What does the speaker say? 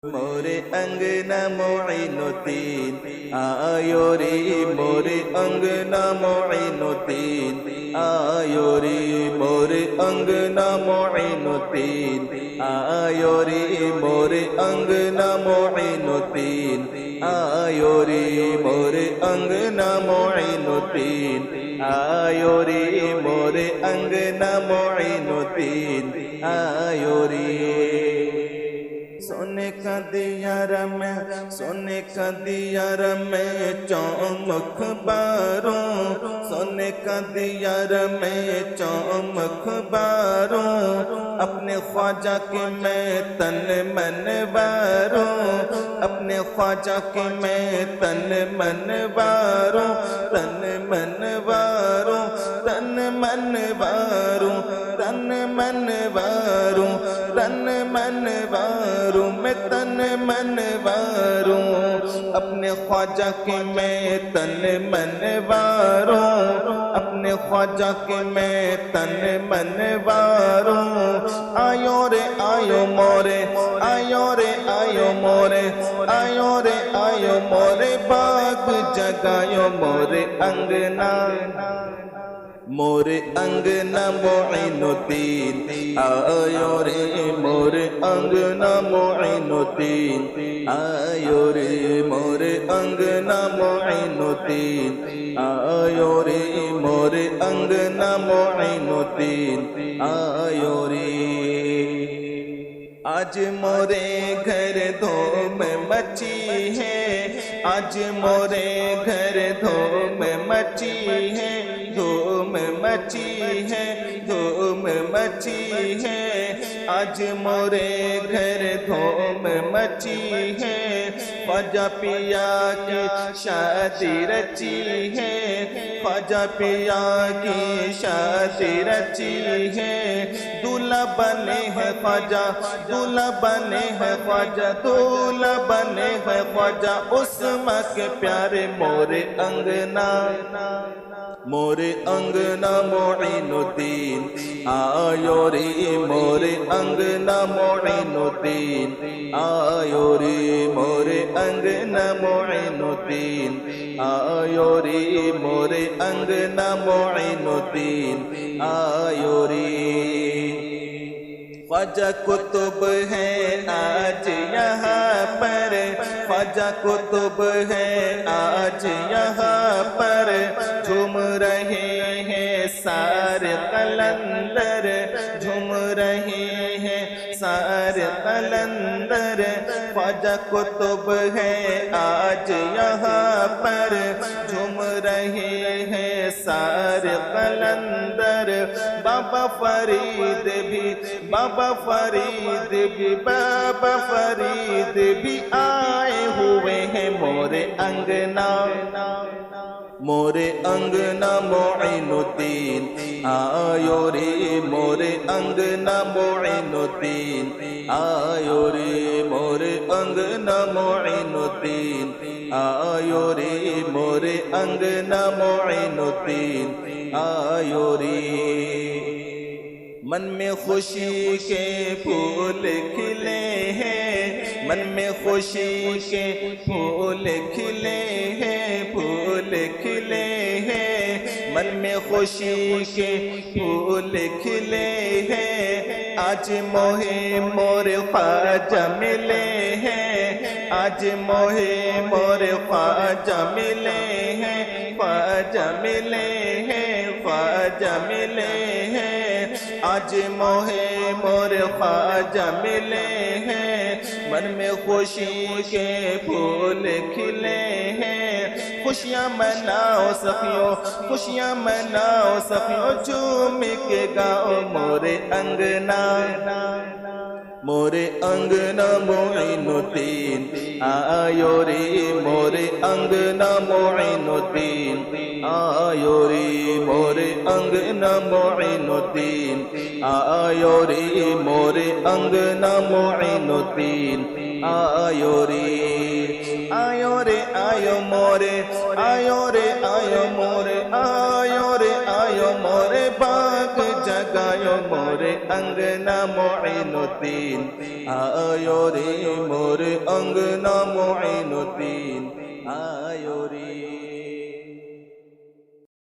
मोरे अंगना मोइनुद्दीन आयो रे मोरे अंगना मोइनुद्दीन आयो रे मोरे अंगना मोइनुद्दीन आयो रे मोरे अंगना मोइनुद्दीन आयो रे मोरे अंगना मोइनुद्दीन आयो रे मोरे अंगना मोइनुद्दीन आयो रे सोने का दियारा में चमक बारों सोने का दियारा में चमक बारों अपने ख्वाजा के मैं तन मन बारों अपने ख्वाजा के मैं तन मन बारों तन मन बारों तन मन बारों तन मन बारों तन मन बारों मैं तन मन बारों अपने ख्वाजा के मैं तन मन बारों अपने ख्वाजा के मैं तन मन बारों आयो रे आयो मोरे आयो रे आयो मोरे आयो रे आयो मोरे बाग जगायो मोरे अंगना मोइनुद्दीन आयो रे मोरे अंगना मोइनुद्दीन आयो रे मोरे अंगना मोइनुद्दीन आयो रे मोरे अंगना मोइनुद्दीन आयो रे आज मोरे घर धूम मची है आज मोरे घर धूम मची है धूम मची है धूम मची है आज मोरे घर धूम मची है ख्वाजा पिया की शादी रची है ख्वाजा पिया की शादी रची है दूल्हा बने हैं ख्वाजा दूल्हा बने हैं ख्वाजा दूल्हा बने हैं ख्वाजा उस्मा के प्यारे मोरे अंगना मोइनुद्दीन आयो रे मोरे अंगना मोइनुद्दीन आयो रे मोरे अंगना मोइनुद्दीन आयो रे मोरे अंगना मोइनुद्दीन आयो रे ख्वाजा कुतुब है आज यहाँ पर ख्वाजा कुतुब है आज यहाँ पर झूम रहे हैं सारे कलंदर झूम रहे हैं सारे कलंदर ख्वाजा कुतुब है आज यहाँ पर झूम रहे हैं सारे कलंदर बाबा फरीद भी आए हुए हैं मोरे अंगना मोइनुद्दीन आयो रे मोरे अंगना मोइनुद्दीन आयो रे मोरे अंगना मोइनुद्दीन आयो रे मोरे अंगना मोइनुद्दीन आयो रे मन में खुशी के फूल खिले हैं मन में खुशी के फूल खिले हैं फूल खिले हैं मन में खुशी के फूल खिले हैं आज मोहे मोरे ख्वाजा मिले हैं आज मोहे मोरे ख्वाजा मिले हैं ख्वाजा मिले हैं ख्वाजा मिले हैं आज मोहे मोरे ख्वाजा मिले हैं मन में खुशी के फूल खिले हैं खुशियाँ मनाओ सखियों खुशियाँ मनाओ सखियों झूम के गाओ मोरे अंगना मोइनुद्दीन आयो रे मोरे अंगना मोइनुद्दीन आयो रे मोरे अंगना मोइनुद्दीन आयो रे मोरे अंगना मोइनुद्दीन आयो रे आयो रे आयो मोरे आयो रे आयो मोरे आयो रे आयो मोरे बाग जगायो मोरे अंगना मोइनुद्दीन आयो रे मोरे अंगना मोइनुद्दीन आयो रे